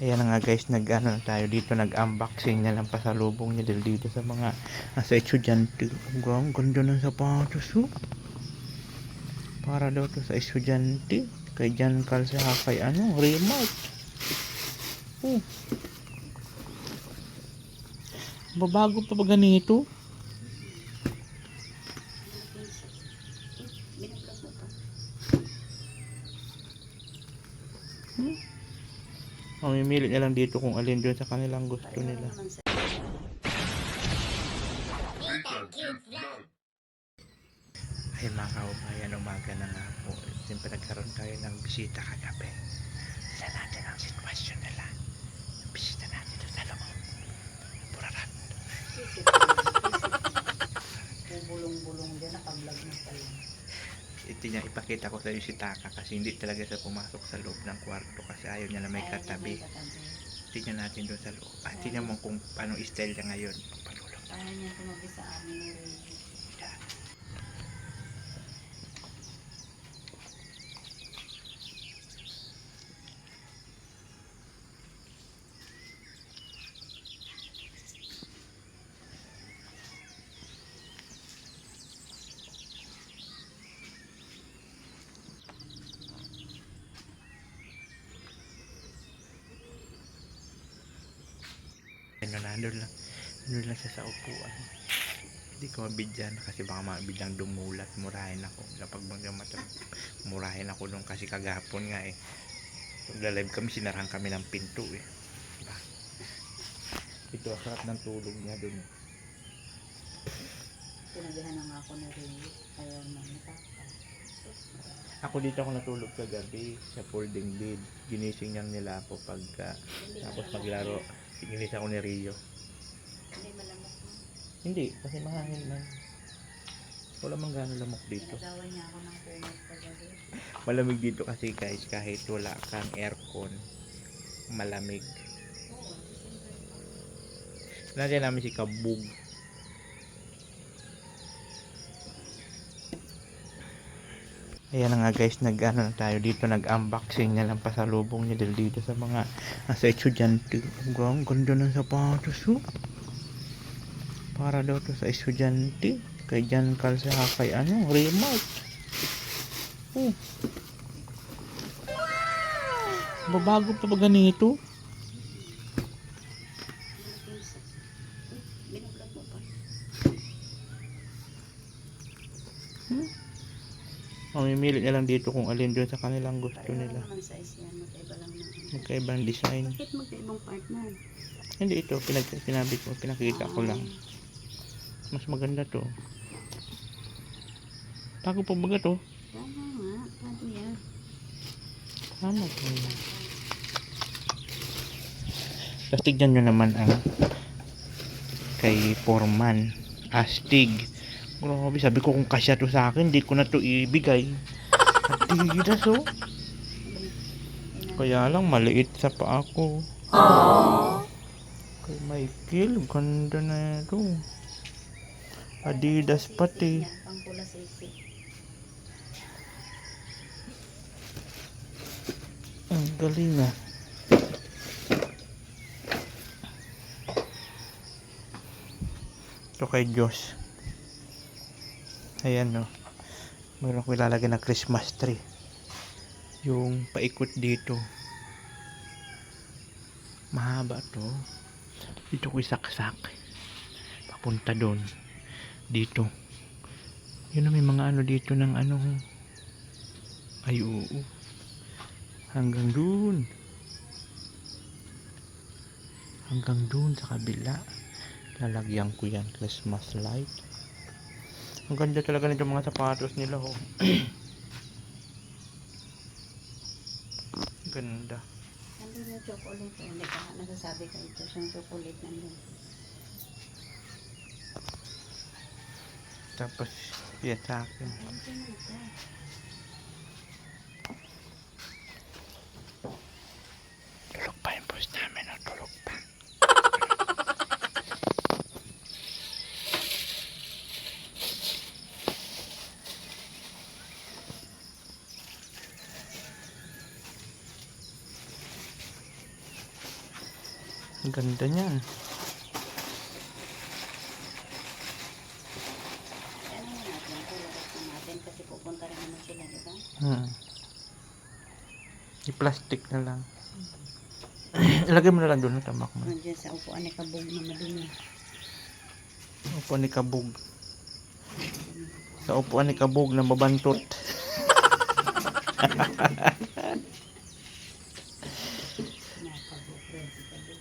Ayan na nga guys, nag-ano na tayo dito, nag-unboxing na lang pasalubong niya dito sa mga nasa estudyante. Ang ganda ng sapatos, oh. Para daw to sa estudyante. Kay Jan Carl sa kay Remark. Oh. Babago pa ba ganito? Mamimili na lang dito kung alin doon sa kanilang gusto nila. Ay mga kaubayan, umaga na nga po. Siyempre nagkaroon tayo ng bisita kagabi. Sila natin ang sitwasyon nila. Bisita natin doon sa loob. Burarat. Bulong-bulong din, naka-vlog na pala. Ito niya, ipakita ko sa iyo si Taka kasi hindi talaga siya pumasok sa loob ng kwarto kasi ayaw niya na may katabi. Tingnan natin doon sa loob. Tingnan mo kung anong style niya ngayon. Pagpalulong. Ayaw niya tumabi sa amin ni Ray. Doon lang siya sa upuan. Hindi ko mabidyan kasi baka mabidang dumulat. Murahin ako. Kapag murahin ako doon kasi kagapon nga eh. Pagla-live kami, sinarahan kami ng pinto eh. Diba? Ito, sarap ng tulog niya doon. Tinabihan na nga ako ni Ray. Ayaw na matapos. Ako dito ako natulog kagabi sa folding bed. Ginising niyang nila ako pagka tapos maglaro. Ginising ako ni Rio. Hindi malamok mo. Hindi, kasi mahangin man. Wala mang gano'ng lamok dito. Nagawan niya ako ng kumot kagabi. Malamig dito kasi guys, kahit wala kang aircon, malamig. Nandiyan namin si Kabug. Ayan na nga guys, nag-ano na tayo dito, nag-unboxing na lang pasalubong niya dito sa mga nasa estudyante. Ang ganda ng sapatos, oh. Para daw to sa estudyante. Kay Jan Carl sa kay Remark. Oh. Babago pa ba ganito? Binablog mo pa. Mamimili na lang dito kung alin doon sa kanilang gusto nila. Naman size yan, magkaiba lang na. Magkaibang design. Bakit magkaibang partner? Hindi ito, sinabi ko, pinakita ko lang. Mas maganda to. Bago pa ba to? Tama nga, paano yan? Tama po. Tapos tignan nyo naman ang kay Foreman Astig. Grabe, sabi ko kung kasya to sa akin, hindi ko na to ibigay. Adidas, oh. Kaya lang maliit sa paa ko. Kay Michael, ganda na ito. Adidas pati. Pangpula sisi. Ang galing ah. Ito kay Diyos. Ayan no. Meron ko ilalagay na Christmas tree. Yung paikot dito. Mahaba to. Dito ko isaksak. Papunta doon. Dito. Yun na, may mga ano dito ng ano. Ay oo. Hanggang doon. Hanggang doon sa kabila. Lalagyan ko yan. Christmas light. Ang ganda talaga nito mga sapatos nila, oh. Ganda. Nandun yung chocolate. Hindi ka nagsasabi ka ito. Siyang chocolate nandun. Tapos, yan sa akin. Tulog pa yung post namin, oh. Tulog pa. Ang ganda niyan. Ano na natin, tulabas na natin kasi pupunta rin naman sila, di ba? I-plastic na lang. Ilagay mo na lang doon, tamak mo. Nandiyan sa upuan ni Kabog na madumi. Upuan ni Kabog. Sa upuan ni Kabog na mabantot. Nakabog rin si Kabog.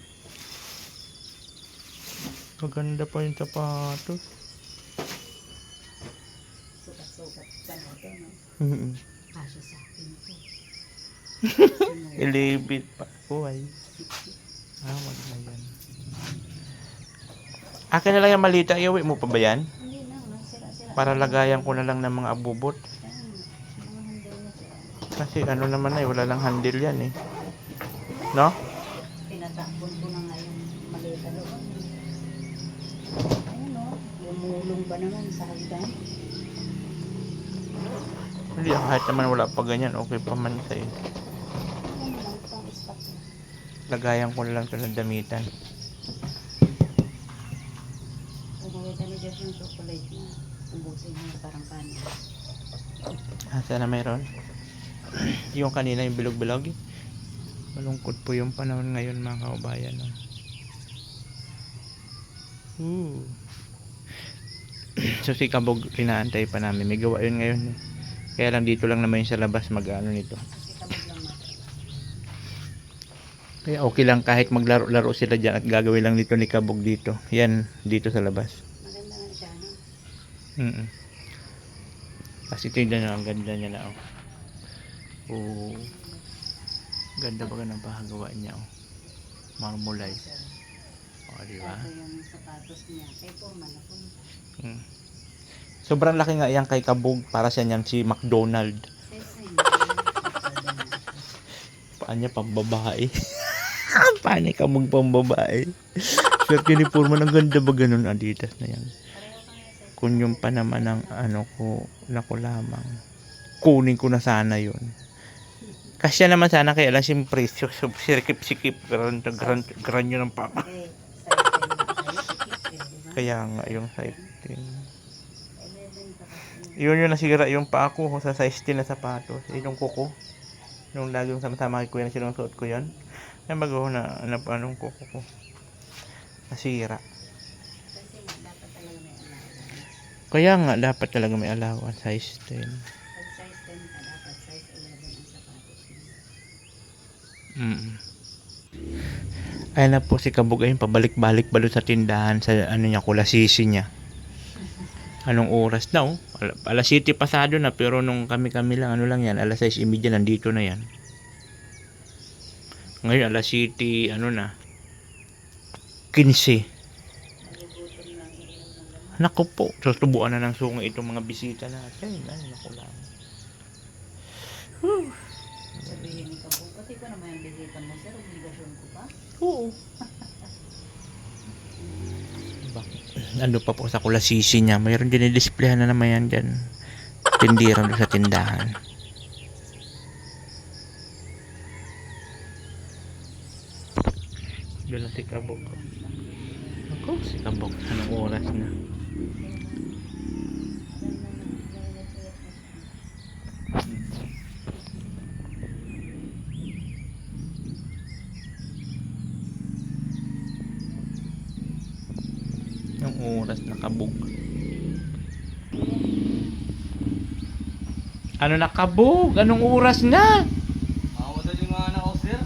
Maganda pa yung sapatos. Sukat-sukat pa natin, no? Mm-mm. Kaso sa akin ito. Ilibit pa. Buhay. Wag na yan. Akin na lang yung malita. Iuwi mo pa ba yan? Hindi na, sira-sira. Para lagayan ko na lang ng mga abubot. Ayan, mga handle na sila. Kasi ano naman na wala lang handle yan eh. No? Tinatapon ko na nga yung malita doon. Ayun, no? Lumulong ba naman sa hagdan? Hindi, kahit naman wala pa ganyan. Okay pa man sa'yo. Ayun lang, itong stock na. Lagayan ko na lang ito ng damitan. Umuwi ka ni Josh yung chocolate na ubusin mo parang kanin. Sana mayroon. Yung kanina yung bilog-bilog. Malungkot po yung panahon ngayon mga kaubayan. No? So si Kabog inaantay pa namin. May gawa yun ngayon. Eh. Kaya lang dito lang naman yung sa labas mag-ano nito. Kasi Kabog lang mata. Kaya okay lang kahit maglaro-laro sila dyan at gagawin lang dito ni Kabog dito. Yan, dito sa labas. Maganda nga siya, no? Kasi tingnan nyo, ang ganda niya na. Oh. Ganda ba ng pahagawa niya? Oh. Marmolay. O, diba? Ito yung sapatos niya. Kay Puma na po. Sobrang laki nga yan kay Kabog. Para siya niyan si McDonald. Paan niya pambabae. Paan niya Kabog pambabae. Pero uniform ang ganda ba ganun Adidas na yan. Kung yung pa naman ang ano ko, naku lamang. Kunin ko na sana yun. Kasi naman sana kaya lang siyempre sikip-sikip gran yun ang papa. Kaya nga yung size 10. Yun yung nasira yung paa ko sa size 10 na sapatos. Yung kuko. Yung lagi yung sama-sama kay kuya na sinusuot ko yan. Ay bago na anong kuko ko. Nasira. Kaya nga dapat talaga may allowance size 10. Pag size 10 ka, dapat size 11 ang sapatos niya. Ayan na po si Kabog ayun pabalik-balik balot sa tindahan sa ano niya kulasisi niya. Anong oras na oh? Alas 7 pasado na pero nung kami lang ano lang yan alas 6:30 nandito na yan. Ngayon alas 7 ano na 15. Naku po, susubuan na ng sungay itong mga bisita natin. Ay, naku lang. Sabihin ni Kabog, pati ko naman yung bisita mo, sir, obligasyon ko pa. Oo. Ano pa po sa kulasisi niya, mayroon din i-display na naman yan dyan. Tindiran doon sa tindahan. Doon na si Kabog. Ako, si Kabog. Anong oras na? Yung oras na Kabog. Ano na Kabog? Anong oras na? Ako sa yung mga anak ko, sir.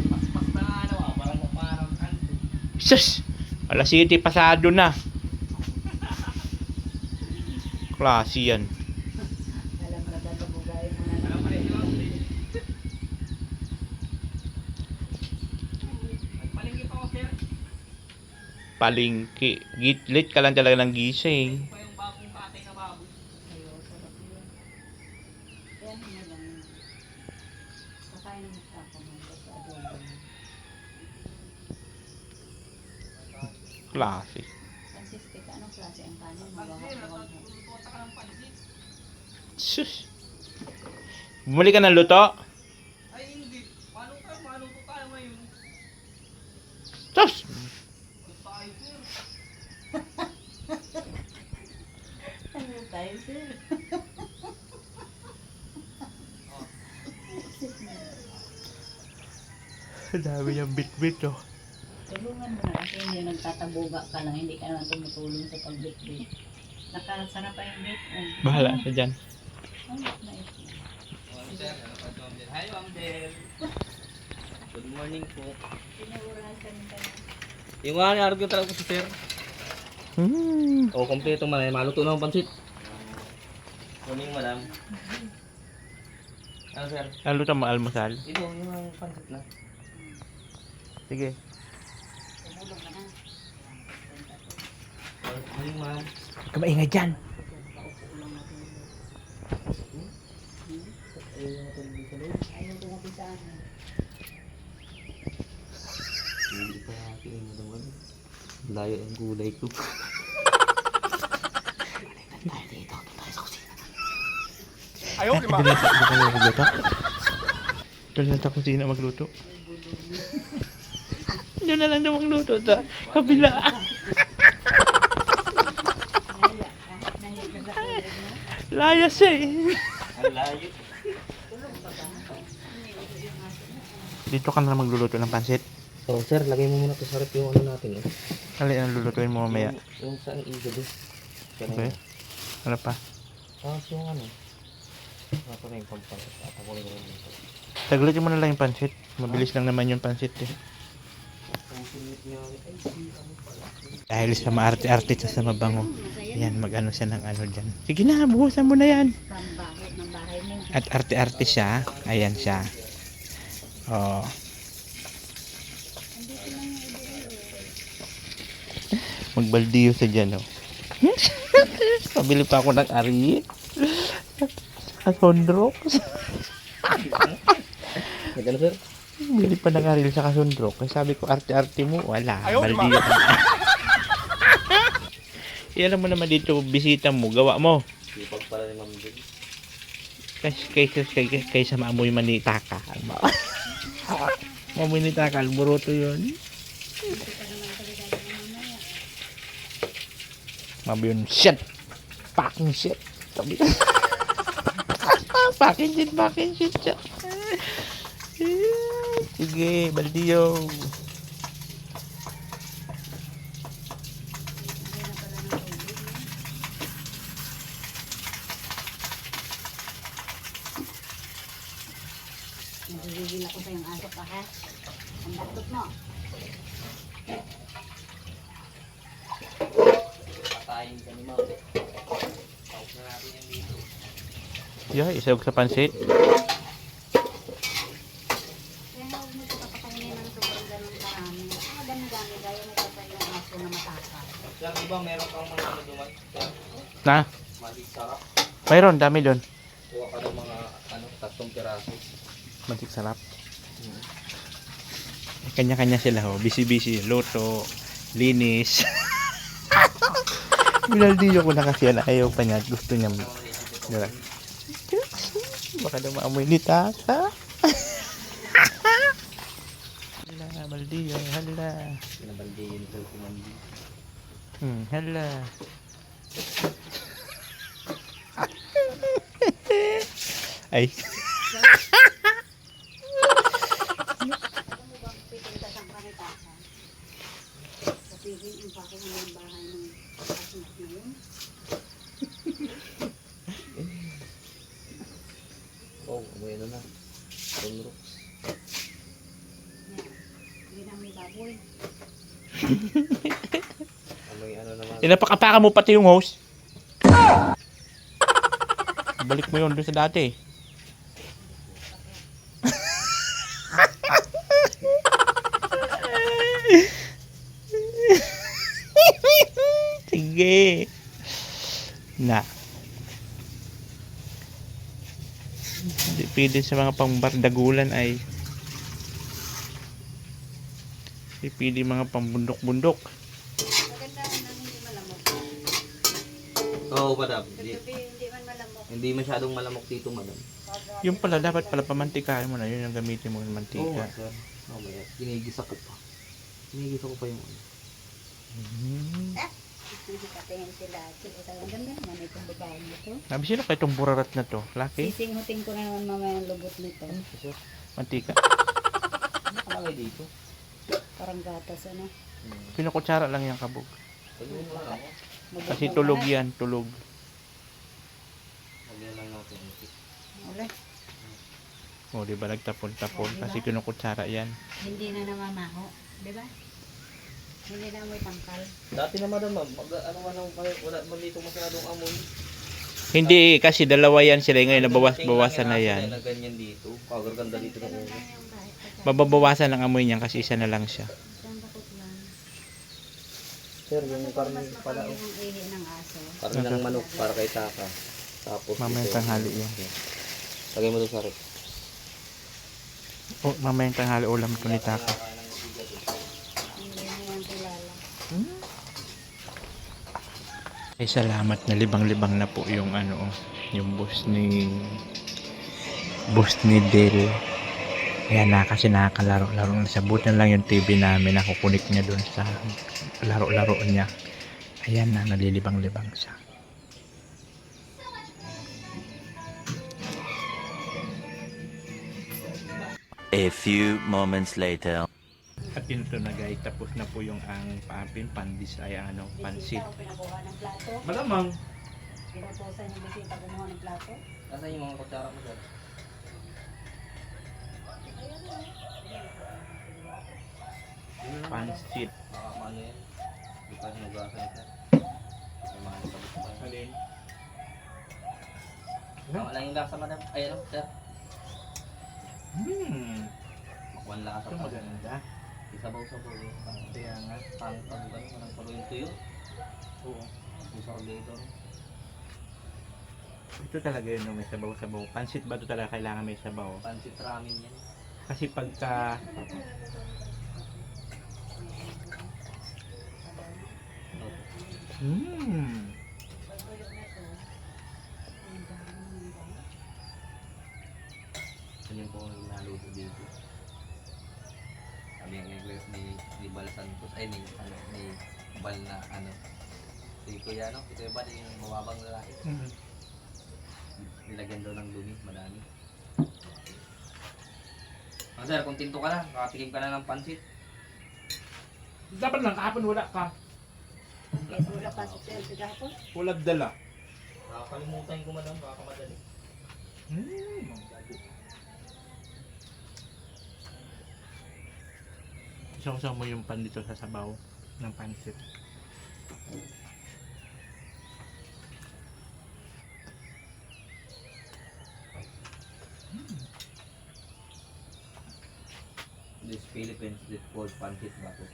Paspas na nga ano, parang kanto. Sus! Alas 7 pasado na. Klase yan. Alam na dapat bugay mo na Alam pa rin yun. Nagpalingki pa ako, sir. Palingki. Late ka lang talaga ng gising. Pa yung bagong patay na baboy. Ayaw, sarap yun. Kaya ano na lang. Kakain ng ako ng sa adobo. Klase. Consistent, anong klase ang kanin? Sir, Mabahag-bahag. nagpupunta ka ng pansit. Sus! Bumili ka ng luto? Ay, hindi. Paano ka? paano po tayo ngayon? Tos! Tayo, sir. Ano tayo, sir? Ang dami niyang bit-bit oh. Tulungan mo na kasi hindi nagtatabuga ka lang, hindi ka naman tumutulong sa pagbitbit. Nakasarap pa yung bit. Bahala siya dyan. Ang na ito. Sir, ano pa ito, Ma'am Del? Hi, Ma'am Del. Good morning po. Pinurasan ka na. Yung nga, naarap yung talaga ko si sir. O, kompleto man. Maluto na ang pansit. Morning, madam. Ano, sir? Lalo mo almusal. Ito, yung mga pansit na. Sige. Tumulong ka na. Morning, ma'am. Huwag ka maingay dyan. Paupo lang natin. Ayun, matulog sa loob. Ayaw tumabi sa akin. Hindi pa natin mo naman. Layo ang gulay ko. Ayaw, di ba? Hindi ka magluto. Dali na sa kusina magluto. Doon na lang daw magluto sa kabila. Nahiya ka. Nahiya ka sa kulay mo. Layas eh. Ang layo. Tulong ka ba? Umiuso yung aso mo. Dito ka na magluluto ng pansit. Oh, sir, lagay mo muna ito sa rep yung ano natin. Eh. Alin ang lulutuin mo mamaya. Yung sa igod eh. Okay. Ano pa? Tapos yung ano. Ito na yung pampalit. At ako lang yung ito. Taglitin mo na lang yung pansit. Mabilis lang naman yung pansit eh. Ang sinit niya. Ay, ano pala. Dahil sa maarte-arte sa mabango. Yan, mag-ano siya ng ano dyan. Sige na, buhusan mo na yan. Pambaho ng bahay mo. At arte-arte siya. Ayan siya. Oh. Magbaldiyo sa dyan, oh. Pabili pa ako ng ari. Kasondrok. Nagano, sir? Bili pa ng aril sa kasondrok. Kaya sabi ko, arte-arte mo. Wala. Baldiyo. Alam mo naman dito, bisita mo, gawa mo. Sipag pala ni Ma'am Del. Kaysa maamoy manitaka. Maamoy manitaka, alburoto yun. Mabi yun, shit! Fucking shit! Sabi fucking shit siya. Sige, baldiyo. Nagigil ako sa yung aso ka ha. Ang laptop mo. Patayin ka ni Ma'am Del. Tawag na natin yan dito. Yeah, isawag sa pansit. Kaya huwag mo ito papakainin ng sobrang ganun karami. Ah, dami-dami. Gaya mo pa sa yung aso na mataka. Sir, di ba meron kang mga ano duman? Sir, Na, magic sarap. mayroon, dami doon. Kuha ka ng mga ano, 3 piraso. Matik sarap. Kanya-kanya sila ho. Busy-busy. Loto, linis. Binaldiyo ko na kasi yan. Ayaw pa niya. Gusto niya. Diba? Baka daw maamoy ni tata. Hala, baldiyo. Hala. Pinabaldiyin ko si Ma'am Del. Hala. Ay. Alam mo ba pipunta sa panitaka? Kapigil yung pako mo ng bahay ng aso na yun. Oh, amoy ano na. Sunrooks. Yan. Hindi na may baboy. Amoy ano naman. Tinapakapaka mo pati yung host. Balik mo yun doon sa dati. Sige. Na. Hindi pwede sa mga pangbardagulan ay hindi pwede mga pangbundok-bundok. Maganda na hindi malamok. Oo, madam. Gabi hindi man malamok. Hindi masyadong malamok dito, madam. Pag Yung pala, dapat pala pamantikain mo na. Yun yung gamitin mo ng Oo mantika. nga, sir. Mamaya, ginigisa ko pa. Ginigisa ko pa yung ano. Mm. Katingin sila. Ang ganda naman itong babae nito. Sabi, sino kayo itong burarat na to? Laki? Sisinghutin ko na naman mamaya ang lubot nito. Sir, Mantika. ano nakalagay dito? Parang gatas ano. Pinukutsara lang yung kabog. Pagawin mo lang ako. Lubot Kasi na tulog lahat. yan, tulog. Lagyan lang natin. Uli. O, di ba nagtapon-tapon? Kasi kinukutsara yan. Hindi na namamaho. Di ba? Hindi na amoy tangkal. Dati naman naman, pag ano man ang wala man dito masyadong amoy. Hindi, kasi dalawa yan sila. Ngayon, nabawas-bawasan na yan. Na ganyan dito. Kagaganda dito ng ulo. Mababawasan ang amoy niyan kasi isa na lang siya. Sir, yung karne Mas pala. mapamay ang ihi ng aso. Karne ng manok para kay Taka. Tapos Mamayang ito. tanghali yan. Lagay mo doon sa rep. O, mamayang tanghali ulam ito ni Taka. Hindi na yan kilala. Ay, salamat na libang-libang na po yung ano, yung boss ni Del. Ayan na kasi nakakalaro-laro na. Sabutan lang yung TV namin. Nakukunik niya dun sa laro-laro niya. Ayan na, nalilibang-libang siya. A few moments later. At yun ito na guys, tapos na po yung ang pandis ay ano, pansit. Bisita ko pinakuha ng plato. Malamang. Pinutusan yung bisita kumuha ng plato. Nasaan yung mga kutsara mo dyan? Pansit. Baka ano yan. Hindi pa hinugasan ito. May mga sabot pa yan. Alin? Tama lang yung lasa, madam. Ay, ano, sir. Makuha ang lasa Ito pa. maganda. Isabaw-sabaw yun. Kaya nga. Pang-pang ba? Walang sabaw yung tuyo. Oo. Yung sargator. Ito talaga yun, no, may sabaw-sabaw. Pansit ba ito talaga kailangan may sabaw? Pancit ramen yan. Kasi pagka Yan yung po ang naluto dito. Sabi yung English ni Bal Santos. Ay, ni Bal na ano. Si Kuya, no? Si Kuya Bal, yung mababang lalaki. Nilagyan daw ng dumi, madami. Ah, sir, kung tinto ka na, nakatikim ka na ng pansit. dapat lang kahapon wala ka. Kaya wala pa sa selfie kahapon. Wala dala. Nakakalimutan ko man lang, baka madali. Isaw-saw mo yung pan dito sa sabaw ng pansit. This Philippines is called pancit bato.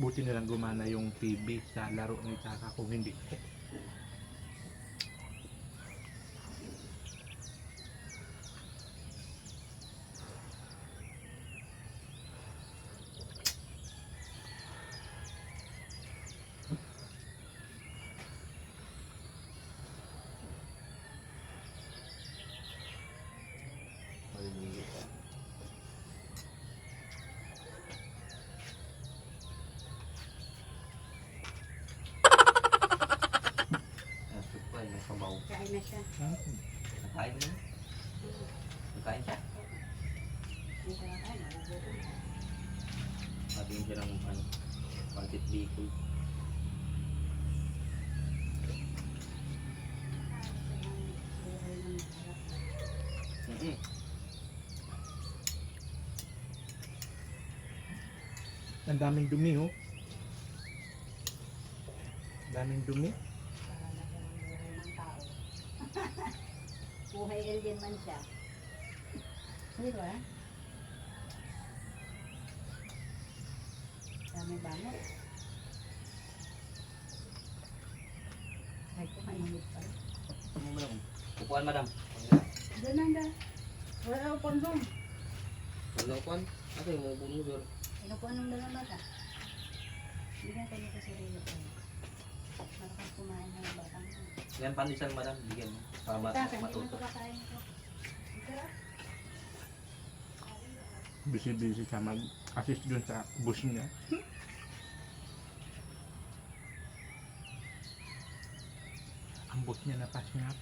Buti na lang gumana yung TV sa laro ni Taka kung hindi. Maliligo pa. Nasip pa, may sabaw. Kain na siya. Nakain mo? Nakain siya? Hindi siya nakain. Nagugutom. Sabihin siya ng ano, pancit bicol. Ang daming dumi, oh. Daming dumi. Buhay alien man siya. Di ba? Dami banot. Ay, kumainit pa. Ano mo Upuan, madam. Doon lang da. Wala ako pang doon. Wala upuan. Ate, mo buno sir. Inupuan ng dalawang bata. Hindi na tayo kasi rin ito. Malakas kumain ng batang. Yan pandesal, madam. Bigyan mo. Para Hindi matuto. na kakain ko. Busy-busy siya mag-assist dun sa bus niya. Ang bus niya napasinap.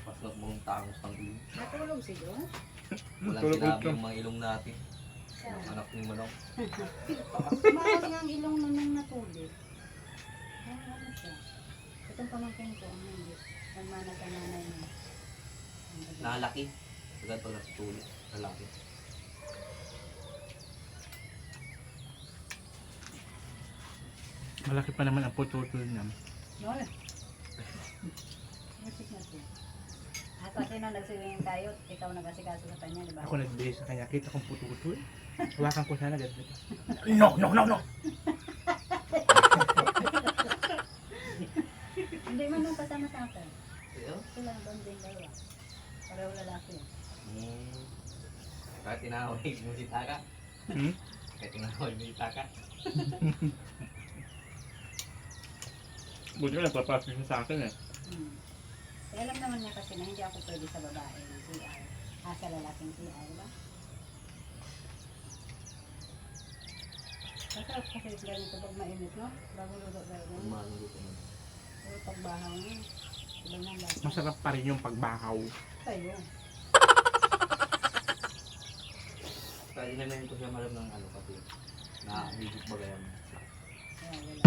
Paslot mong tangos ng ilong. Natulog si John? Walang Tulog sinabi ulit. yung mga ilong natin. Yung anak ni Manong. Tumakot nga ang ilong nun nang natulog. Kaya ano siya? Itong pamangkin ko ang hindi. Ang mana sa nanay niya. Nakalaki. Agad pag natutulog. Lalaki. Malaki pa naman ang pututol niya. Nola. Musik na siya. Ako kasi nung nagsiwing tayo, ikaw nag-asikaso sa kanya, di ba? Ako nagbigay sa kanya. Kita kong pututol. Hawakan ko sana. Ganito. No, no, no, no. Hindi man nung kasama sa akin. Iyo? Sila doon din dalawa. Pareho lalaki. Kahit tinawag mo si Taka. Hmm? Kahit tinawag mo si Taka. Buti ko nagpapasok siya sa akin eh. Kaya alam naman niya kasi na hindi ako pwede sa babae ng CR. Sa lalaking CR, di ba? Masarap kasi ganito pag mainit, no? Bago luto tayo ganun. Umanulo ko nun. Pero pagbahaw niya, iba na lasa. Masarap pa rin yung pagbakaw. Tayo. Kaya inamin ko siya malam ng ano kasi. Nakahigit ba ganyan. Kaya wala.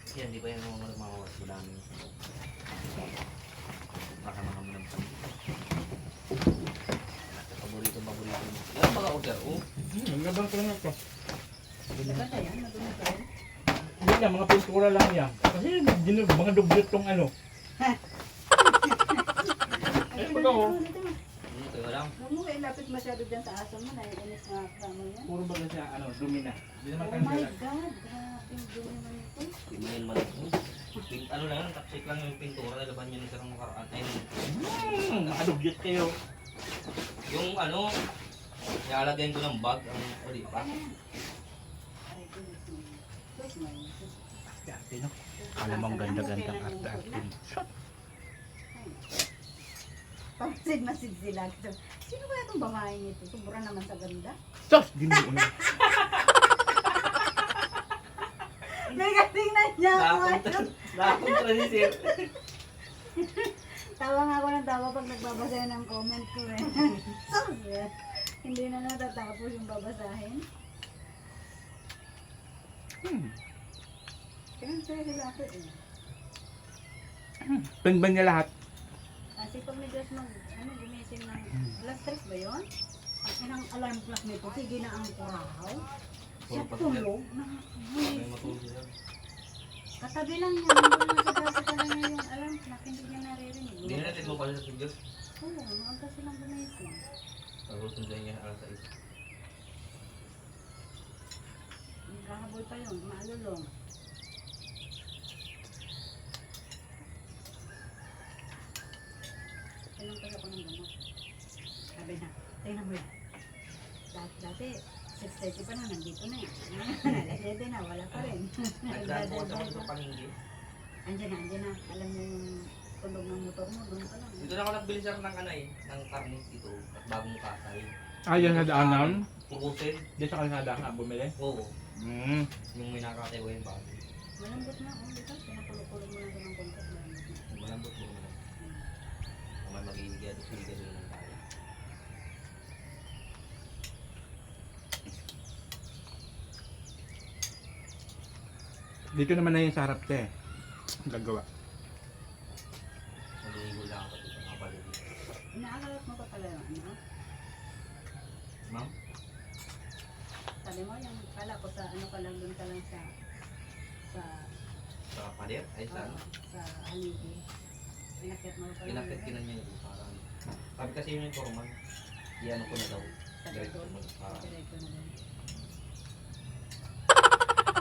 Kasi hindi pa yan mga mamawas. Madami. Baka mga manam pa. Paborito mo. Yan mga order. Oh. Ang gabang ko lang ito. Diba na yan? Madumi pa rin. Hindi lang, mga pintura lang yan. Kasi mga dugyot tong ano. Ay, pag ako. dito na. Kaya lang. Huwag mo ilapit masyado dyan sa aso mo. Naiinis na kasama yan. Puro ba siya, dumi na. Hindi naman Oh kang my God. Grabe yung dumi man ito. Tingnan mo lang. Ano lang, tapsik lang yung pintura. Nalaban nyo ng sarang makaraan. Ay, Nakadugyot kayo. yung ano, nilalagyan ko ng bag. Ang, o di ba? Aray, goodness me. Sus, may sus. Ate, no? Alam mo ang ganda-gandang arte-arte. Pamasid-masid sila. Sino kaya itong babaeng ito? Sobra naman sa ganda. Sos! Ginuon na. Nagatingnan niya ako. Nakakontra ni Sir. Tawa nga ako ng tawa pag nagbabasa ng comment ko eh. Sus! Hindi na natatapos yung babasahin. Kaya sa'yo sila ako eh. Tingnan niya lahat. Kasi pag may Diyos gumising ng alas 3 ba yun? Ang inang alarm clock nito, sige na ang kurahaw. Siya tulog na May matulog siya. katabi lang niya, nandun lang sa basa pa lang niya yung alarm clock, hindi niya naririnig. Hindi na natin mo pala sa Diyos. Oo, maaga silang gumising. Pag-usun sa inyo alas 6. Kahaboy pa yun, maalulong. Kailang pala ko ng gamot. Sabi na, tingnan mo yan. Dati, 6:30 pa na, nandito na eh. Alas 7 na, wala pa rin. Nagdaan po sa mga paninggi. Andiyan na. Alam mo yung tunog ng motor mo, doon pa lang. Dito na ako nagbili sir ng kanay, ng karne dito. At bagong kasay. Yan na daanan. Purusin. Di sa kalsada ka bumili. Oo. Hmm. Yung may nakakatay ko yung bago. Malambot na, dito. Pinakulog-kulog mo lang din ng kontak. Malambot mo naman. Naman mag-iigyan at sige doon ng tayo. Dito naman na yung sa harap te. Gagawa. Mag-iigol lang ako dito mga paligid. Inaalat mo pa pala yung ano? Ma'am? Sabi mo, yung kala ko sa ano ka lang, doon ka lang sa Sa pader? Ay sa ano? sa haligi. Pinakit mo pa lang. Pinakit-kinan niya yung parang. Sabi kasi yun yung forman. Iyan ko na daw. Sa Diretso doon. mo. Parang. Diretso na lang.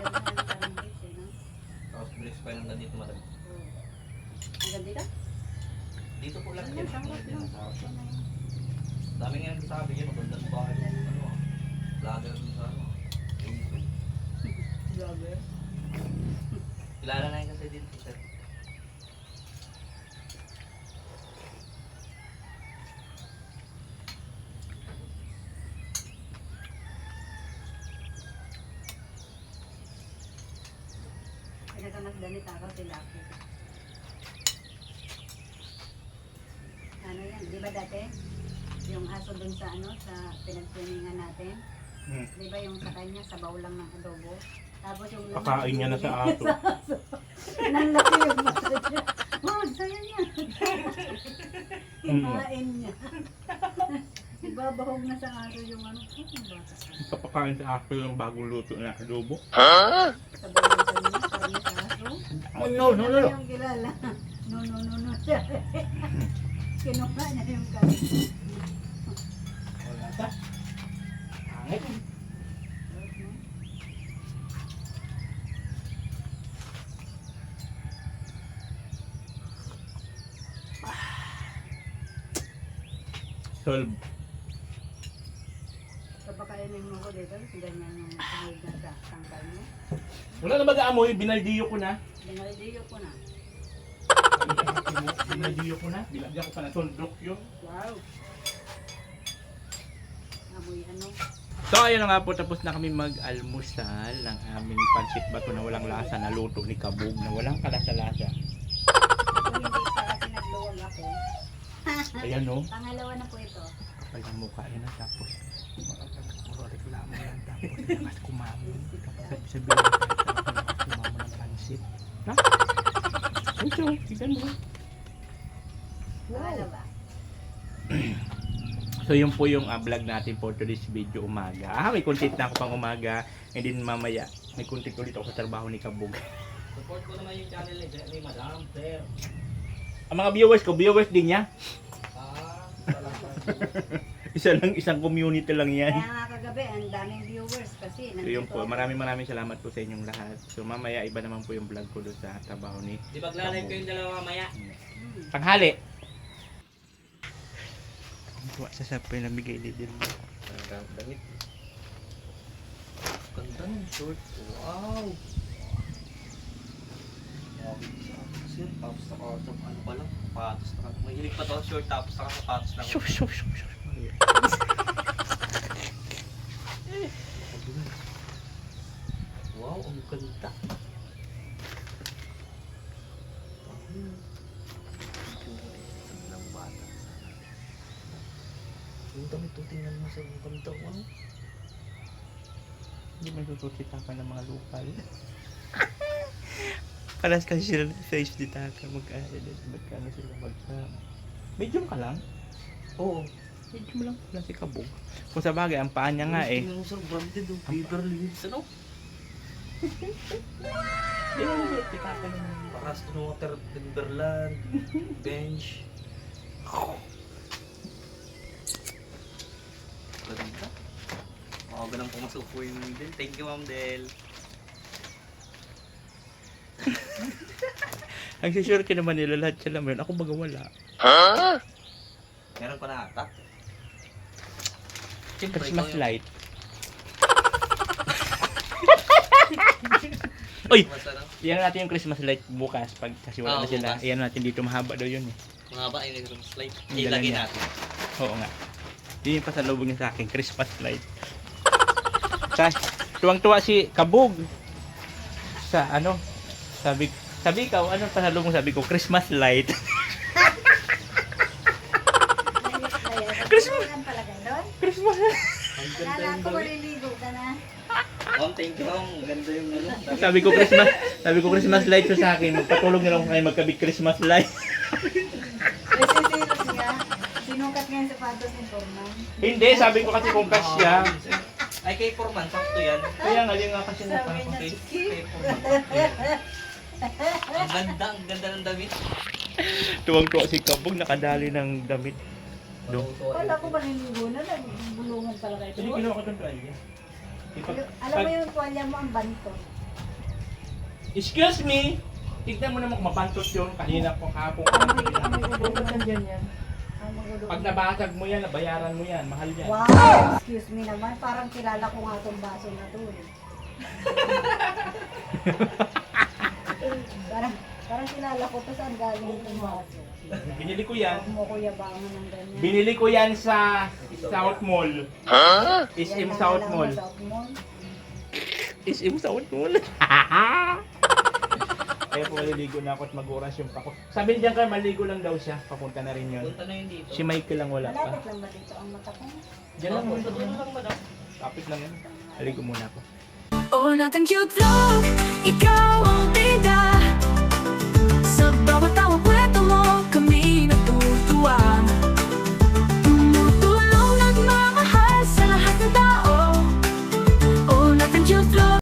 Ganun na yung parang base, eh, no? Tapos bilis pa yung ganito madam. Oo. Hanggang dito? Dito po lang Ano, yan. sarap lang. Dami nga yung sabi niya, magandang bahay. Ano ah. Vlogger din sa ano. Facebook. Vlogger. Kilala na yun kasi din si Sir. Pinagkamasdanit ako sila ako. Ano yan, di ba dati? Yung aso dun sa ano, sa pinagtuningan natin. Di ba yung sa kanya, sabaw lang ng adobo. Tapos yung Pakain niya na sa aso. Nanlaki yung mata niya. Oh, saya niya. Imain niya. Ibabahog na sa aso yung ano. Ang bata ka. Papakain sa aso yung bagong luto na adobo. Sabaw lang sa niya, parang sa aso. Oh, no. Yung kilala. No siya. Kinuha niya yung kanin. Wala ta. Pangit. Solve. So pakainin mo ko dito, ganyan yung sahog na sa tangkal mo. Wala na mag-aamoy, binaldiyo ko na. Binalidiyo ko na. Binaldiyo ko na. Bilagyan ko pa na tundok yun. Wow! Amoy ano? So ayun na nga po, tapos na kami mag-almusal ng aming pansit bato na walang lasa na luto ni Kabog na walang kalasa-lasa. Kung hindi pa kasi nagluwag ako. Ayan no, Pangalawa na po ito. kapal ang mukha yun na tapos puro reklamo yan tapos lakas kumamon. Tapos sabihin na lakas kumamon ng pansit. Ha? Ito, tignan mo. Pangalawa. So yun po yung vlog natin for today's video umaga. May content na ako pang umaga and then mamaya may content ulit ako sa trabaho ni Kabog. Support ko naman yung channel ni Madam Sir. Ang mga viewers din niya. Salamat. Isang community lang yan. Kaya nga kagabi, ang daming viewers kasi. So yun po, maraming salamat po sa inyong lahat. So mamaya iba naman po yung vlog ko doon sa trabaho ni Di ba live ko yung dalawa mamaya? Tanghali. Tuwa sa sapay na bigay ni Dilma. Damit. Ganda ng short. Wow. Sir, tapos ano pa lang, sapatos na. Mahilig pa to short tapos nakasapatos lang. Shush. Wow, ang ganda. Ang bata. Yung damit to, tingnan mo sa ganda. Ano? Hindi man susutitakan ng mga lokal. Paras kasi sila ng face di taka. Magkano sila medium ka lang? Oo. Medium lang pala si Kabog. Kung sa bagay, ang paa niya nga eh. Tingnan mo sa branded oh. Beverly Hills. Ano? Hindi mo susutitakan ng mga Paras to water, Timberland, bench. Ganda. Oo, ganang pumasok po yung Del. Thank you, Ma'am Del. Ang sure ka naman nila lahat sila meron. Ako baga wala. Meron pa na ata. Christmas light. Uy! Masarap. Iyan natin yung Christmas light bukas pag kasi wala Oo, na sila. bukas. Iyan natin dito mahaba daw yun eh. Mga ba ay Christmas light. Ang Ilagay galing natin. Oo nga. Yun yung pasalubong niya sa akin, Christmas light. Tuwang-tuwa si Kabog. Sa ano? Sabi ikaw, anong pasalubong sabi ko? Christmas light. Christmas! Ang palagay doon? Christmas light. Ang ganda Akala yung ko gawin. maliligo ka na. Thank you, Ma'am. Ganda yung ano. Sabi ko Christmas light to sa akin. Magpatulog na lang kayo magkabit Christmas light. Kasi silos nga. Sinukat nga yung sapatos ni Forman. Hindi, sabi ko kasi kung kasya. Ay, kay Forman, sakto yan. Kaya nga, yun nga kasi Sabi na niya, Kay skip. Forman. Ang ganda ng damit. Tuwang-tuwa si Kabog, nakadali ng damit. Do. Wala ko maliligo na. Nagbulungan pala kayo. Hindi kinuha ko itong tuwalya. Alam mo yung tuwalya mo ang banto. Excuse me! Tignan mo naman kung mabantot yun. Kanina po kapong pag nabasag mo yan, nabayaran mo yan. Mahal yan. Wow, excuse me naman. Parang kilala ko nga itong baso na to. Eh. parang kilala ko to saan galing itong baso. Binili ko yan. Huwag mo ko yabangan ng ganyan. Binili ko yan sa South Mall. SM Yan South lang Mall. ang South Mall. SM South Mall. Kaya po maliligo na ako at mag-orasyon pa ako. Sabi niyan ka, maligo lang daw siya. Papunta na rin yun. Punta na yun dito. Si Michael lang wala pa. Malapit lang ba dito ang mata ko? Diyan lang. Punta doon lang madam. Kapit lang yan. Maligo muna ako. Oh, nothing cute love, ikaw